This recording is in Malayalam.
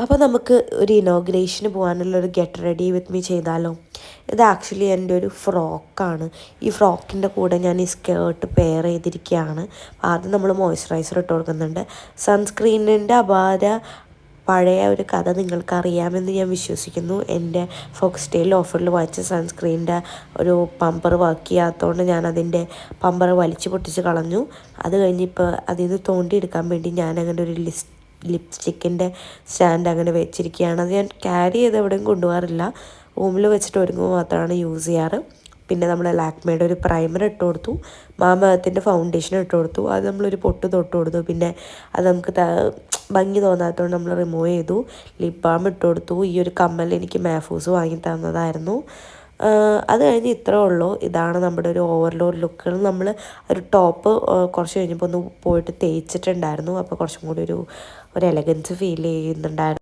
അപ്പോൾ നമുക്ക് ഒരു ഇനോഗ്രേഷന് പോകാനുള്ളൊരു ഗെറ്റ് റെഡി വിത്ത് മീ ചെയ്താലോ. ഇത് ആക്ച്വലി എൻ്റെ ഒരു ഫ്രോക്കാണ്. ഈ ഫ്രോക്കിൻ്റെ കൂടെ ഞാൻ ഈ സ്കേർട്ട് പെയർ ചെയ്തിരിക്കുകയാണ്. ആദ്യം നമ്മൾ മോയ്സ്ചറൈസർ ഇട്ട് കൊടുക്കുന്നുണ്ട്. സൺസ്ക്രീനിൻ്റെ അപാര പഴയ ഒരു കഥ നിങ്ങൾക്കറിയാമെന്ന് ഞാൻ വിശ്വസിക്കുന്നു. എൻ്റെ ഫോക്സ്ടെയിൽ ഓഫറിൽ വാങ്ങിച്ച സൺസ്ക്രീനിൻ്റെ ഒരു പമ്പർ വർക്ക് ചെയ്യാത്തതുകൊണ്ട് ഞാൻ അതിൻ്റെ പമ്പർ വലിച്ചു പൊട്ടിച്ച് കളഞ്ഞു. അത് കഴിഞ്ഞിപ്പോൾ അതിൽ നിന്ന് തോണ്ടിയെടുക്കാൻ വേണ്ടി ഞാനങ്ങനെ ഒരു ലിപ്സ്റ്റിക്കിൻ്റെ സ്റ്റാൻഡ് അങ്ങനെ വെച്ചിരിക്കുകയാണ്. അത് ഞാൻ ക്യാരി ചെയ്ത് എവിടെയും കൊണ്ടുപോകാറില്ല. റൂമിൽ വെച്ചിട്ട് ഒരുങ്ങുമ്പോൾ മാത്രമാണ് യൂസ് ചെയ്യാറ്. പിന്നെ നമ്മൾ ലാക്മേയുടെ ഒരു പ്രൈമർ ഇട്ട് കൊടുത്തു. മാമ-എർത്തിൻ്റെ ഫൗണ്ടേഷൻ ഇട്ട് കൊടുത്തു. അത് നമ്മളൊരു പൊട്ട് തൊട്ട് കൊടുത്തു. പിന്നെ അത് നമുക്ക് ഭംഗി തോന്നാത്തതുകൊണ്ട് നമ്മൾ റിമൂവ് ചെയ്തു. ലിപ് ബാം ഇട്ട് കൊടുത്തു. ഈ ഒരു കമ്മൽ എനിക്ക് മാഫൂസ് വാങ്ങി തന്നതായിരുന്നു. അത് കഴിഞ്ഞ് ഇത്രേ ഉള്ളൂ. ഇതാണ് നമ്മുടെ ഒരു ഓവർലോഡ് ലുക്കുകൾ. നമ്മൾ ഒരു ടോപ്പ് കുറച്ച് കഴിഞ്ഞപ്പോൾ ഒന്ന് പോയിട്ട് തേച്ചിട്ടുണ്ടായിരുന്നു. അപ്പോൾ കുറച്ചും കൂടി ഒരു എലഗൻസ് ഫീൽ ചെയ്യുന്നുണ്ടായിരുന്നു.